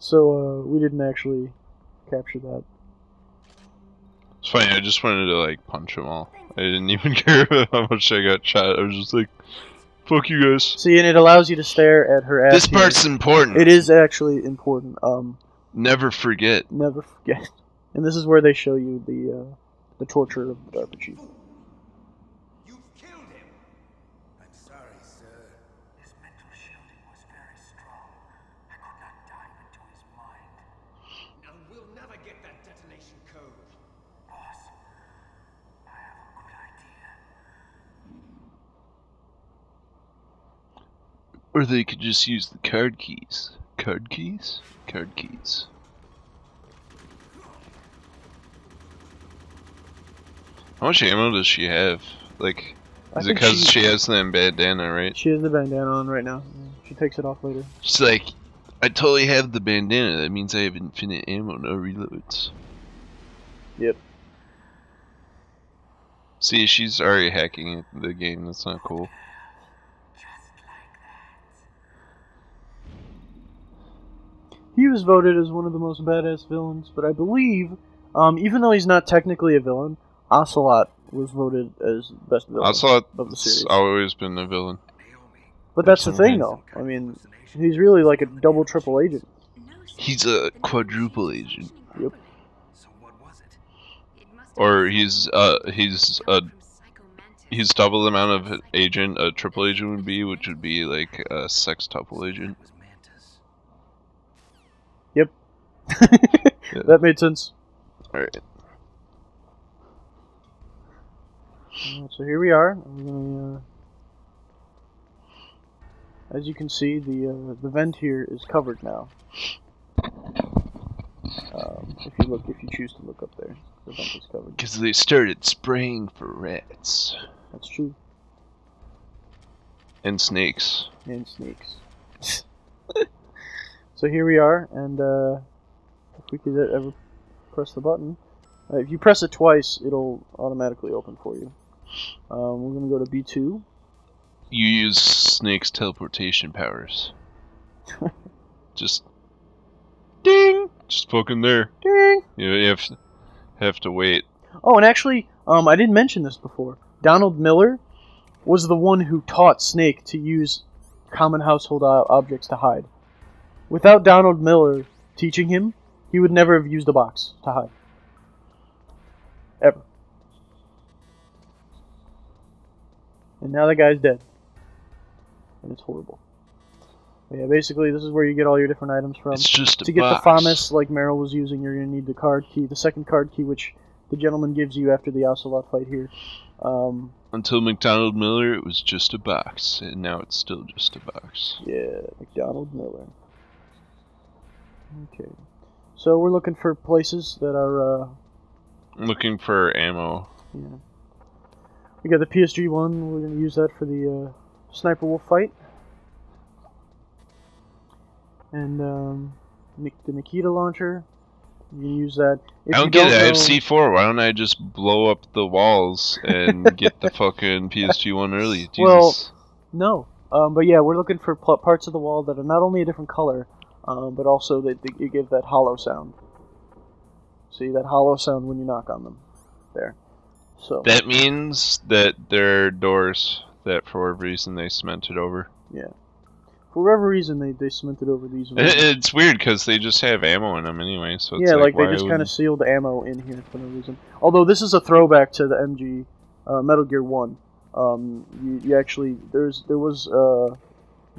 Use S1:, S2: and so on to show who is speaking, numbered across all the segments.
S1: So we didn't actually capture that.
S2: It's funny, I just wanted to like punch them all. I didn't even care how much I got shot. I was just like, fuck you guys.
S1: See, and it allows you to stare at her ass.
S2: This part's important.
S1: It is actually important.
S2: Never forget.
S1: Never forget. And this is where they show you the torture of the DARPA chief.
S3: You've killed him. I'm sorry, sir.
S4: His mental shielding was very strong. I could not dive into his mind.
S3: And we'll never get that detonation code.
S4: Boss, I have a good idea.
S2: Or they could just use the card keys. Card keys? Card keys. How much ammo does she have? Like, is it because she has the bandana, right?
S1: She has the bandana on right now. She takes it off later.
S2: She's like, I totally have the bandana. That means I have infinite ammo, no reloads.
S1: Yep.
S2: See, she's already hacking the game. That's not cool.
S1: He was voted as one of the most badass villains, but I believe, even though he's not technically a villain, Ocelot was voted as best villain
S2: Ocelot
S1: of the series.
S2: Always been a villain.
S1: But that's the thing, though. I mean, he's really like a double, triple agent.
S2: He's a quadruple agent.
S1: Yep.
S4: So what was it?
S2: Or he's double the amount of agent a triple agent would be, which would be like a sextuple agent.
S1: Yep.
S2: Yeah.
S1: That made sense.
S2: Alright.
S1: So here we are. We're gonna, as you can see, the vent here is covered now. If you choose to look up there, the vent is covered.
S2: Because they started spraying for rats.
S1: That's true.
S2: And snakes.
S1: And snakes. So here we are, and if we could ever press the button, if you press it twice, it'll automatically open for you. We're gonna go to B2.
S2: You use Snake's teleportation powers. Just ding, just fucking there.
S1: Ding.
S2: You have to wait.
S1: Oh, and actually, I didn't mention this before. Donald Miller was the one who taught Snake to use common household objects to hide. Without Donald Miller teaching him, he would never have used a box to hide. Ever. And now the guy's dead. And it's horrible. But yeah, basically this is where you get all your different items from.
S2: It's just a
S1: to get
S2: box.
S1: the FAMAS like Meryl was using, you're going to need the card key, the second card key, which the gentleman gives you after the Ocelot fight here.
S2: Until McDonald Miller, it was just a box, and now it's still just a box.
S1: Yeah, McDonald Miller. Okay. So we're looking for places that are,
S2: Looking for ammo.
S1: yeah. We got the PSG-1, we're going to use that for the Sniper Wolf fight. And the Nikita launcher, you can use that. If
S2: I don't get it, I have C4, why don't I just blow up the walls and get the fucking PSG-1 early? Jesus.
S1: Well, no. But yeah, we're looking for parts of the wall that are not only a different color, but also that you give that hollow sound. See, that hollow sound when you knock on them. There. So
S2: that means that there are doors that for whatever reason they cemented over.
S1: Yeah. For whatever reason they cemented over these.
S2: It's weird because they just have ammo in them anyway, so it's
S1: yeah,
S2: like
S1: they just kind of sealed ammo in here for no reason. Although this is a throwback to the MG Metal Gear 1. You actually there was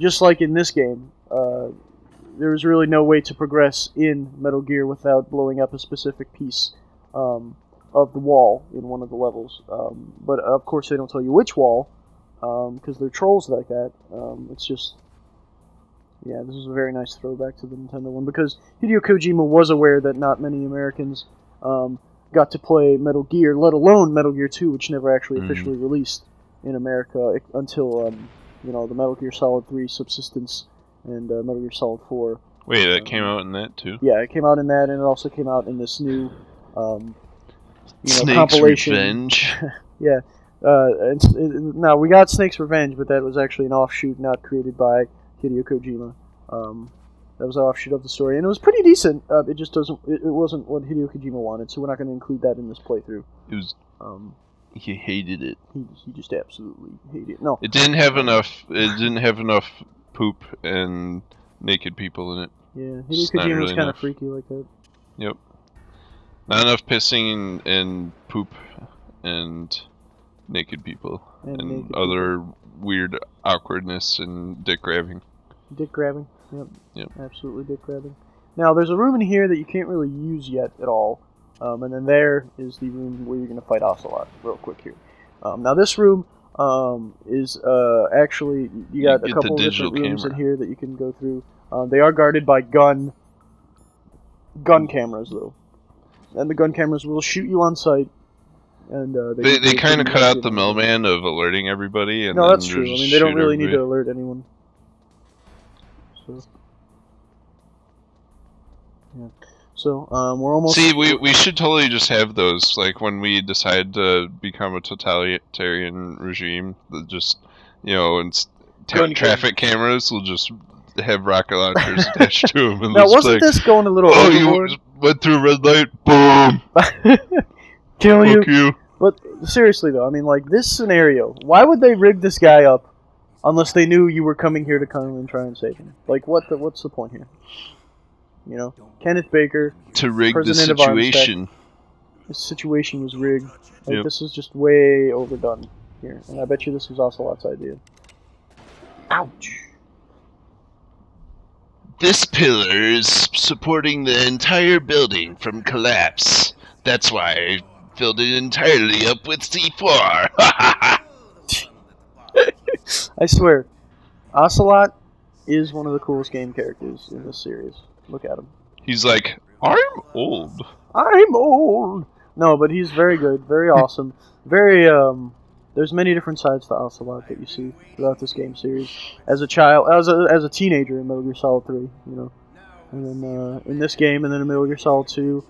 S1: just like in this game, there was really no way to progress in Metal Gear without blowing up a specific piece of the wall in one of the levels. But of course they don't tell you which wall, because they're trolls like that. It's just, yeah, this is a very nice throwback to the Nintendo one, because Hideo Kojima was aware that not many Americans got to play Metal Gear, let alone Metal Gear 2, which never actually officially released in America until the Metal Gear Solid 3 Subsistence and Metal Gear Solid 4.
S2: Wait, that came out in that too?
S1: Yeah, it came out in that, and it also came out in this new
S2: Snake's
S1: compilation.
S2: Revenge.
S1: Yeah. Now, we got Snake's Revenge, but that was actually an offshoot not created by Hideo Kojima. That was an offshoot of the story, and it was pretty decent. It just doesn't. It wasn't what Hideo Kojima wanted, so we're not going to include that in this playthrough.
S2: It was. He hated it.
S1: He just absolutely hated it. No,
S2: it didn't have enough. It didn't have enough poop and naked people in it.
S1: Yeah, Hideo Kojima was kind of freaky like that.
S2: Yep. Not enough pissing and poop and naked people and other weird awkwardness and dick grabbing.
S1: Dick grabbing. Yep.
S2: Yep.
S1: Absolutely dick grabbing. Now, there's a room in here that you can't really use yet at all. And then there is the room where you're going to fight Ocelot real quick here. Now, this room is actually... You got a couple of different rooms in here that you can go through. They are guarded by gun cameras, though. And the gun cameras will shoot you on sight. And
S2: they kind of cut out the middleman of alerting everybody. And
S1: no, that's true. I mean, they don't really need to alert anyone. So, yeah. So, we're almost...
S2: See, we should totally just have those, like, when we decide to become a totalitarian regime, that just, you know, and traffic cameras will just have rocket launchers attached to them. And
S1: now, wasn't this going a little overboard?
S2: You went through a red light, boom!
S1: Kill
S2: Fuck you.
S1: But, seriously, though, I mean, like, this scenario, why would they rig this guy up unless they knew you were coming here to come and try and save him? Like, what's the point here? You know, Kenneth Baker,
S2: to rig the situation.
S1: This situation was rigged. Like, this is just way overdone here, and I bet you this was Ocelot's idea. Ouch!
S2: This pillar is supporting the entire building from collapse. That's why I filled it entirely up with C4.
S1: I swear, Ocelot is one of the coolest game characters in this series. Look at him.
S2: He's like, I'm old.
S1: I'm old. No, but he's very good, very awesome, very. There's many different sides to Ocelot that you see throughout this game series. As a child, as a teenager in Metal Gear Solid 3, you know, and then in this game, and then in Metal Gear Solid 2.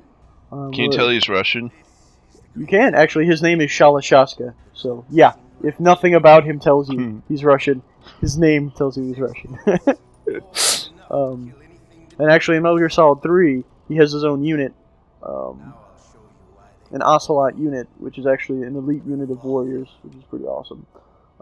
S2: Can you tell he's Russian? You
S1: can actually. His name is Shalashaska. So yeah, if nothing about him tells you he's Russian, his name tells you he's Russian. And actually, in Metal Gear Solid 3, he has his own unit, an Ocelot unit, which is actually an elite unit of warriors, which is pretty awesome.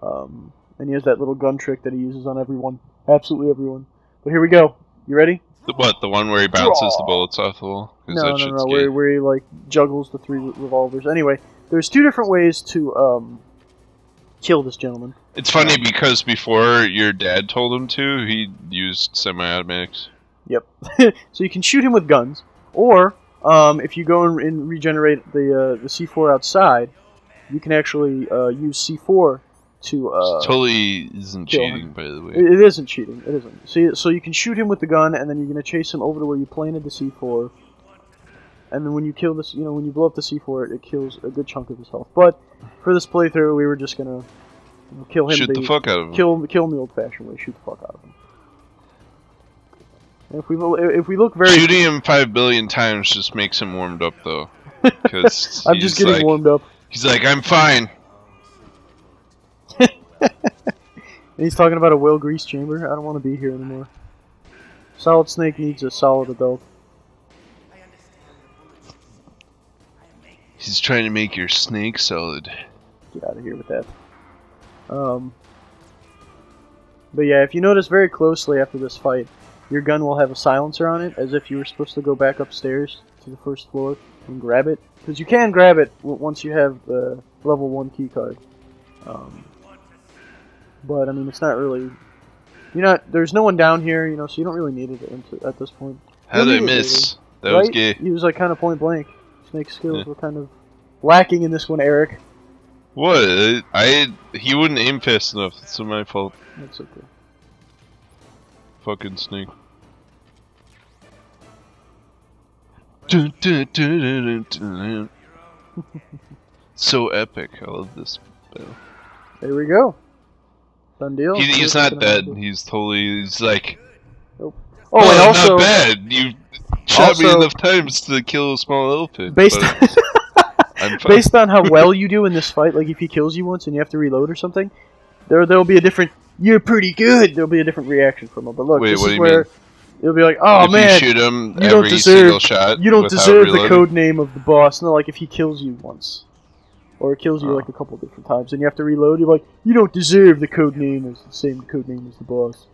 S1: And he has that little gun trick that he uses on everyone, absolutely everyone. But here we go. You ready?
S2: The one where he bounces the bullets off the wall?
S1: No, where he like juggles the 3 revolvers. Anyway, there's 2 different ways to kill this gentleman.
S2: It's funny because before your dad told him to, he used semi-automatics.
S1: Yep. So you can shoot him with guns, or if you go and regenerate the C4 outside, you can actually use C4 to
S2: totally isn't cheating, by the way.
S1: It isn't cheating. It isn't. See, so you can shoot him with the gun, and then you're gonna chase him over to where you planted the C4, and then when you kill this, you know, when you blow up the C4, it kills a good chunk of his health. But for this playthrough, we were just gonna kill him.
S2: Shoot the fuck out of him.
S1: Kill him the old-fashioned way. Shoot the fuck out of him. If we look very...
S2: Shooting him 5 billion times just makes him warmed up, though. Cause
S1: I'm just getting warmed up.
S2: He's like, I'm fine.
S1: And he's talking about a well-greased chamber. I don't want to be here anymore. Solid Snake needs a solid adult.
S2: He's trying to make your snake solid.
S1: Get out of here with that. But yeah, if you notice very closely after this fight, your gun will have a silencer on it, as if you were supposed to go back upstairs to the first floor and grab it. Because you can grab it once you have the level 1 key card. But I mean, it's not really. There's no one down here, you know, so you don't really need it at this point.
S2: How did I miss? That was gay.
S1: He was like kind of point blank. Snake's skills were kind of lacking in this one, Eric.
S2: What? He wouldn't aim fast enough. It's my fault.
S1: That's okay.
S2: Fucking Snake. So epic. I love this battle.
S1: There we go. Done deal.
S2: He's not dead. He's like...
S1: Nope. Oh, and also...
S2: not bad. You shot me enough times to kill a small elephant.
S1: Based on how well you do in this fight, like if he kills you once and you have to reload or something, there'll be a different... You're pretty good. There'll be a different reaction from him. But look,
S2: wait,
S1: this
S2: what
S1: is
S2: do you
S1: where...
S2: mean?
S1: It'll be like, oh
S2: if
S1: man,
S2: you shoot him
S1: you don't
S2: every
S1: deserve,
S2: single shot
S1: you don't
S2: without
S1: deserve the
S2: reloading.
S1: code name of the boss. No, like if he kills you once, or it kills you
S2: Oh.
S1: like a couple different times, and you have to reload. You're like, you don't deserve the code name as the same code name as the boss.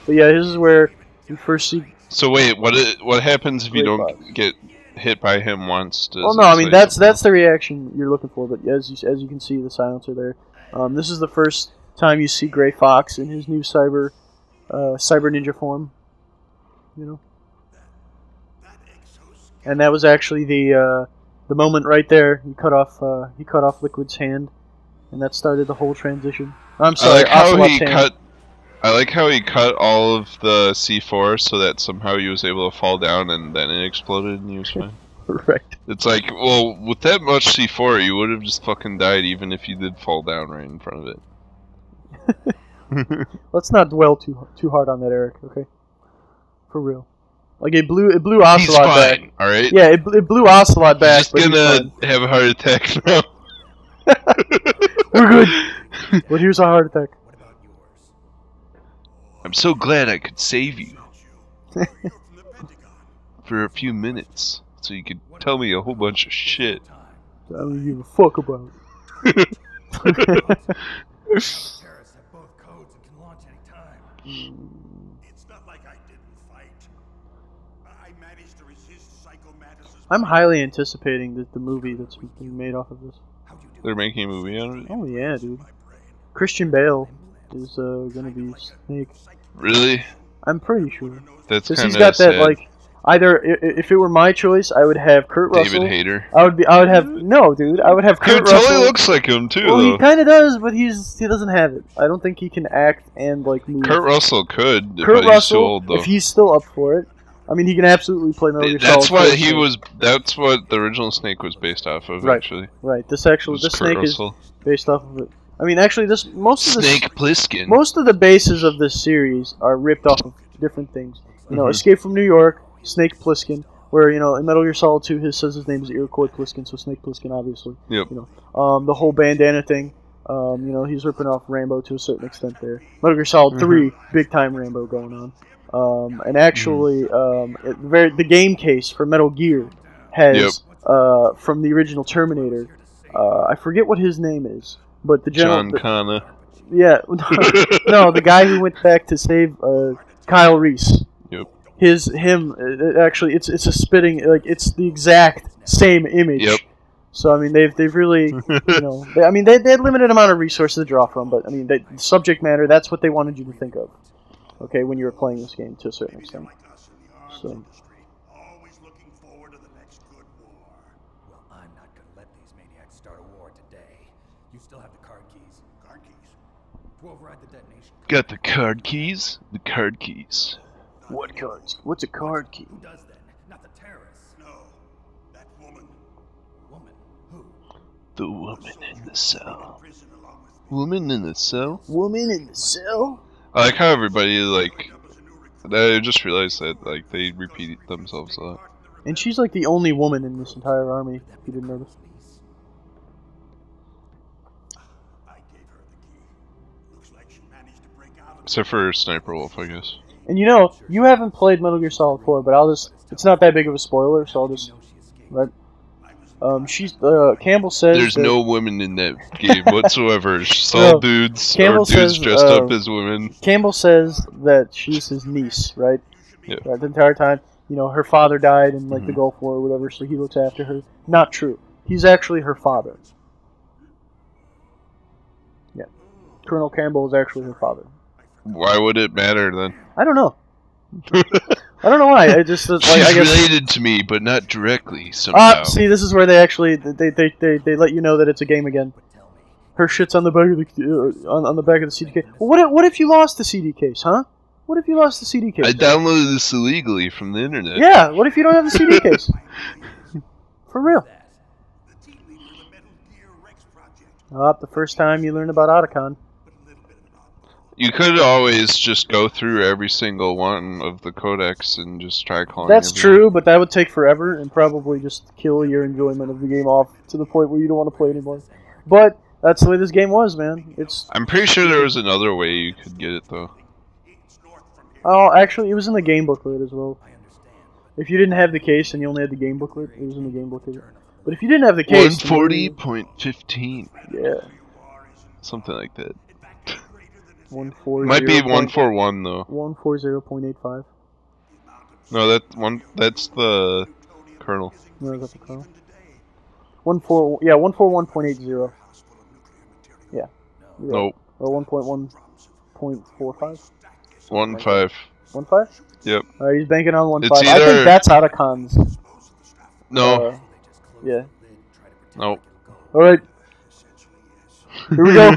S1: But yeah, this is where you first see.
S2: So wait, what happens if you
S1: Gray
S2: don't
S1: Fox.
S2: get hit by him once? Does
S1: Well,
S2: it
S1: no, I mean
S2: say
S1: that's
S2: something?
S1: the reaction you're looking for. But as you can see, the silencer there. This is the first time you see Gray Fox in his new cyber ninja form. You know, and that was actually the moment right there. He cut off Liquid's hand, and that started the whole transition. I'm sorry, Ocelot's hand.
S2: I like how he cut all of the C4 so that somehow he was able to fall down and then it exploded and he was fine.
S1: Right.
S2: It's like, well, with that much C4, you would have just fucking died even if you did fall down right in front of it.
S1: Let's not dwell too hard on that, Eric. Okay. For real. Like it blew Ocelot
S2: He's fine,
S1: back.
S2: alright?
S1: Yeah, it blew Ocelot back.
S2: He's
S1: but
S2: just
S1: he's
S2: gonna
S1: fine.
S2: have a heart attack now.
S1: We're good. But here's a heart attack.
S2: I'm so glad I could save you. For a few minutes. So you could tell me a whole bunch of shit.
S1: I don't give a fuck about it.
S3: Terrorists have both codes and can launch any time.
S4: It's not like I didn't fight. I managed to resist Psycho Mantis's.
S1: I'm highly anticipating the movie that's being made off of this.
S2: They're making a movie out of it?
S1: Oh yeah, dude. Christian Bale is gonna be Snake.
S2: Really?
S1: I'm pretty sure.
S2: That's
S1: Because
S2: kind
S1: he's
S2: of
S1: got that
S2: sad.
S1: like. Either if it were my choice, I would have Kurt
S2: David
S1: Russell.
S2: Hayter.
S1: I would have no, dude. I would have
S2: He
S1: Kurt Russell.
S2: totally looks like him too,
S1: Well,
S2: though.
S1: he kind of does, but he doesn't have it. I don't think he can act and like move.
S2: Kurt Russell could,
S1: Kurt
S2: but he's
S1: Russell,
S2: too old, though.
S1: if he's still up for it, I mean, he can absolutely play Metal Gear
S2: That's
S1: Solid
S2: what
S1: 4,
S2: he
S1: so-
S2: was. That's what the original Snake was based off of,
S1: Right.
S2: actually.
S1: Right. This
S2: Was
S1: Snake
S2: Kurt Russell.
S1: is based off of it. I mean, actually, most of
S2: Snake Plissken.
S1: most of the bases of this series are ripped off of different things. You know,
S2: Mhm.
S1: Escape from New York, Snake Plissken. Where, you know, in Metal Gear Solid 2, his name is Iroquois Pliskin, so Snake Plissken, obviously.
S2: Yep.
S1: You know, the whole bandana thing, you know, he's ripping off Rambo to a certain extent there. Metal Gear Solid 3, big time Rambo going on. And actually, the game case for Metal Gear has, from the original Terminator, I forget what his name is, but the general...
S2: John Connor.
S1: Yeah, no, the guy who went back to save Kyle Reese.
S2: Yep.
S1: Actually, it's a spitting, like, it's the exact same image.
S2: Yep.
S1: So I mean, they've really, you know, they had limited amount of resources to draw from, but I mean, the subject matter, that's what they wanted you to think of. Okay, when you were playing this game to a certain extent. So.
S4: Always looking forward to the next good war.
S3: Well, I'm not gonna let these maniacs start a war today. You still have the card keys.
S4: Card keys.
S3: To override the detonation.
S2: Got the card keys? The card keys.
S1: What cards? What's a card key?
S3: Who does then? Not the terrorists.
S4: No, that woman.
S3: Woman. Who?
S2: The woman in the cell.
S4: Prison along with me.
S2: Woman in the cell?
S1: Woman in the cell?
S2: I like how everybody, like...
S4: Up as a new recruit.
S2: I just realized that, like, they repeat themselves a lot.
S1: And she's like the only woman in this entire army, if you didn't notice.
S4: I gave her the key. Looks like she managed to break out of
S2: Except for Sniper Wolf, I guess.
S1: And you know, you haven't played Metal Gear Solid 4, but it's not that big of a spoiler, so I'll just, right? Campbell says
S2: There's
S1: that-
S2: no women in that game whatsoever. It's just all
S1: No,
S2: dudes
S1: Campbell
S2: or dudes
S1: says,
S2: dressed up as women.
S1: Campbell says that she's his niece, right?
S2: Yeah.
S1: Right, the entire time, you know, her father died in like the Gulf War or whatever, so he looks after her. Not true. He's actually her father. Yeah, Colonel Campbell is actually her father.
S2: Why would it matter then?
S1: I don't know. I don't know why. I just like
S2: She's
S1: I guess.
S2: related to me, but not directly somehow.
S1: See, this is where they actually they let you know that it's a game again. Her shit's on the back of the on the back of the CD case. Well, what if you lost the CD case, huh? What if you lost the CD case?
S2: I downloaded this illegally from the internet.
S1: Yeah. What if you don't have the CD case? For real.
S4: the team leader of the Metal Gear Rex project.
S1: The first time you learn about Otacon.
S4: But a little bit of an oddball.
S2: You could always just go through every single one of the codecs and just try calling
S1: That's
S2: everyone.
S1: true, but that would take forever and probably just kill your enjoyment of the game off to the point where you don't want to play anymore. But that's the way this game was, man. It's
S2: I'm pretty sure there was another way you could get it, though.
S4: It's north from here.
S1: Oh, actually, it was in the game booklet as well. If you didn't have the case and you only had the game booklet, it was in the game booklet. But if you didn't have the case...
S2: 140.15.
S1: Yeah.
S2: Something like that.
S1: 140.
S2: Might be 141 though.
S1: 140.85.
S2: No, that's the kernel.
S1: No, is that the kernel? 141.80. Yeah.
S2: Nope.
S1: Or 1.1.45.
S2: 1.5.
S1: 1.5?
S2: Yep.
S1: He's banking on 1.5.
S2: It's
S1: I
S2: either...
S1: think that's Otacon's.
S2: No.
S1: Yeah.
S2: Nope.
S1: Alright. Here we go.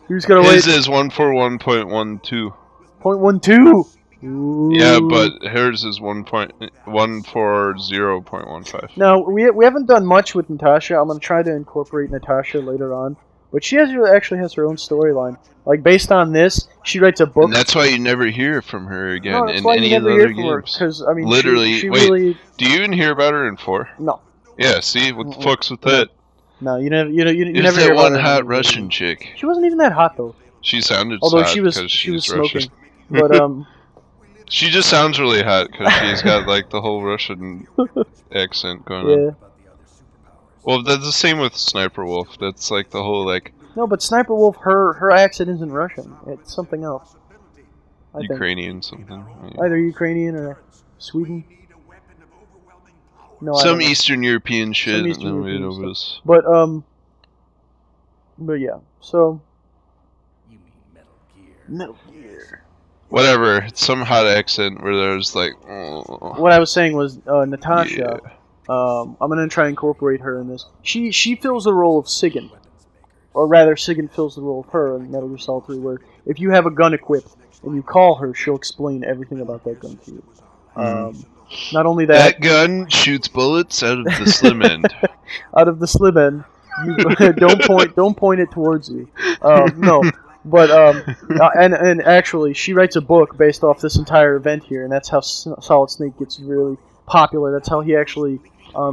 S1: Who's gonna wait?
S2: His is 141.12.
S1: 0.12. Ooh.
S2: Yeah, but hers is 140.15.
S1: Now we haven't done much with Natasha. I'm gonna try to incorporate Natasha later on, but she actually has her own storyline. Like based on this, she writes a book.
S2: And that's why you never hear from her again
S1: No, that's
S2: in
S1: why you
S2: any
S1: never
S2: other
S1: hear from her,
S2: games.
S1: because I mean,
S2: literally,
S1: she
S2: wait.
S1: really...
S2: Do you even hear about her in 4?
S1: No.
S2: Yeah. See, what the fuck's with that?
S1: No, you never. You
S2: There's
S1: never
S2: that
S1: hear
S2: one
S1: about her.
S2: hot Russian chick.
S1: She wasn't even that hot though.
S2: She sounded
S1: Although
S2: hot
S1: she was
S2: Russian.
S1: smoking, but
S2: She just sounds really hot because she's got like the whole Russian accent going on. Well, that's the same with Sniper Wolf. That's like the whole like.
S1: No, but Sniper Wolf, her accent isn't Russian. It's something else. I
S2: Ukrainian something.
S1: think. Either Ukrainian or Sweden. No,
S2: some Eastern European shit.
S1: Some Eastern European
S2: stuff.
S1: But yeah. So.
S3: You mean Metal Gear?
S1: Metal Gear.
S2: Whatever. It's some hot accent where there's like. Oh.
S1: What I was saying was Natasha.
S2: Yeah.
S1: I'm gonna try and incorporate her in this. She fills the role of Sigyn, or rather, Sigyn fills the role of her in Metal Gear Solid 3. Where if you have a gun equipped and you call her, she'll explain everything about that gun to you. Not only that
S2: gun shoots bullets out of the slim end.
S1: Out of the slim end. You don't point it towards you. No. But and actually, she writes a book based off this entire event here, and that's how Solid Snake gets really popular. That's how he actually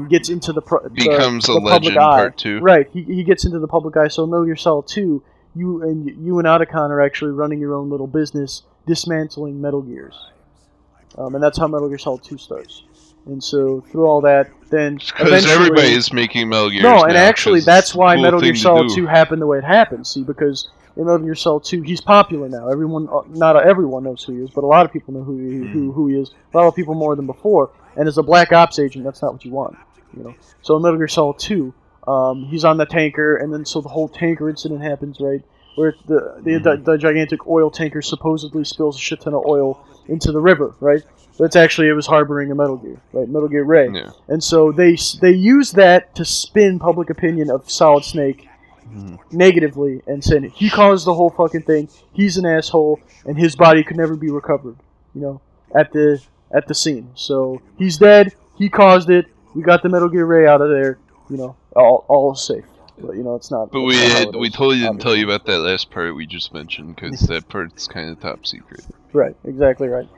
S1: gets into
S2: becomes
S1: the
S2: a legend. Part 2.
S1: Right, he gets into the public eye. So Metal Gear Solid 2, you and Otacon are actually running your own little business, dismantling Metal Gears, and that's how Metal Gear Solid 2 starts. And so through all that, then
S2: because everybody is making Metal Gears.
S1: No, and
S2: now,
S1: actually that's why
S2: cool
S1: Metal Gear Solid 2 happened the way it happened. See, because in Metal Gear Solid 2, he's popular now. Not everyone knows who he is, but a lot of people know who he is. A lot of people more than before. And as a Black Ops agent, that's not what you want, you know. So in Metal Gear Solid 2, he's on the tanker, and then so the whole tanker incident happens, right? Where the gigantic oil tanker supposedly spills a shit ton of oil into the river, right? But it was harboring a Metal Gear, right? Metal Gear Ray.
S2: Yeah.
S1: And so they use that to spin public opinion of Solid Snake negatively and saying he caused the whole fucking thing. He's an asshole, and his body could never be recovered. You know, at the scene. So he's dead. He caused it. We got the Metal Gear Ray out of there. You know, all safe. But you know, it's not.
S2: But we totally didn't tell you about that last part we just mentioned because that part's kind of top secret.
S1: Right. Exactly right.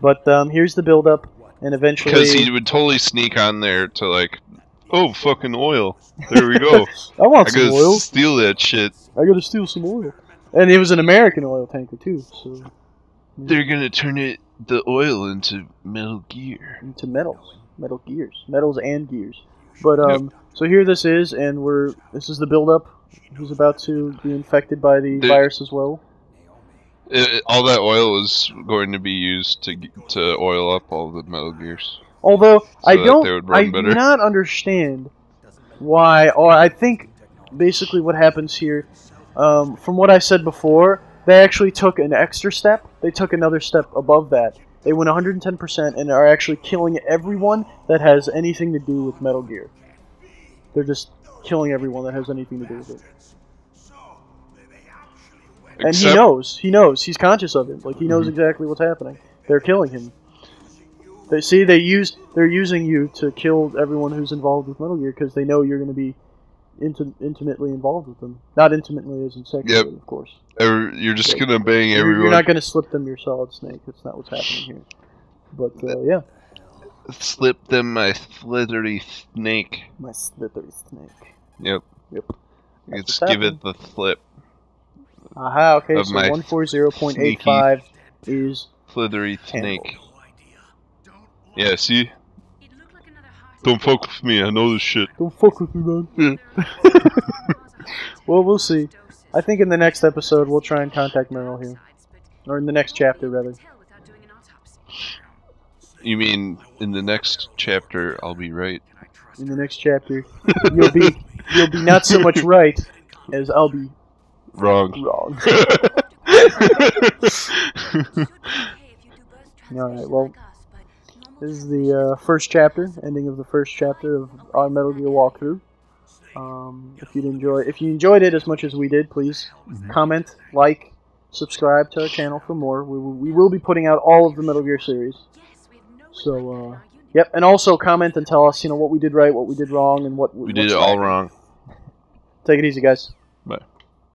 S1: But here's the build-up, and eventually
S2: because he would totally sneak on there to like, oh fucking oil. There we go.
S1: I gotta
S2: oil. Steal that shit.
S1: I gotta steal some oil. And it was an American oil tanker too. So yeah.
S2: They're gonna turn the oil into Metal Gear.
S1: Into Metal Gears, metals and gears. But so here this is, and this is the build-up. He's about to be infected by the virus as well.
S2: All that oil is going to be used to oil up all the Metal Gears.
S1: Although
S2: so
S1: I do
S2: better.
S1: not understand why, or I think basically what happens here, from what I said before, they actually took an extra step. They took another step above that. They went 110% and are actually killing everyone that has anything to do with Metal Gear. They're just killing everyone that has anything to do with it. And he knows, he's conscious of it. Like, he knows exactly what's happening. They're killing him. They're using you to kill everyone who's involved with Metal Gear because they know you're going to be intimately involved with them. Not intimately as in sexually, of course.
S2: You're just going to bang everyone.
S1: You're not going to slip them your Solid Snake. That's not what's happening here. But, yeah.
S2: Slip them my slithery snake.
S1: My slithery snake.
S2: Yep.
S1: Let's
S2: give it the flip.
S1: Aha, okay, so
S2: my
S1: 140.85 is
S2: Slithery
S1: handled.
S2: snake. Yeah, see? Don't fuck with me, I know this shit.
S1: Don't fuck with me, man. Well, we'll see. I think in the next episode we'll try and contact Meryl here. Or in the next chapter, rather.
S2: You mean, in the next chapter, I'll be right?
S1: In the next chapter, you'll be not so much right as I'll be
S2: wrong.
S1: Alright, well, this is the first chapter, ending of the first chapter of our Metal Gear walkthrough. If you enjoyed it as much as we did, please comment, like, subscribe to our channel for more. We will be putting out all of the Metal Gear series. So, yep, and also comment and tell us, what we did right, what we did wrong, and what
S2: we did it all wrong.
S1: Take it easy, guys.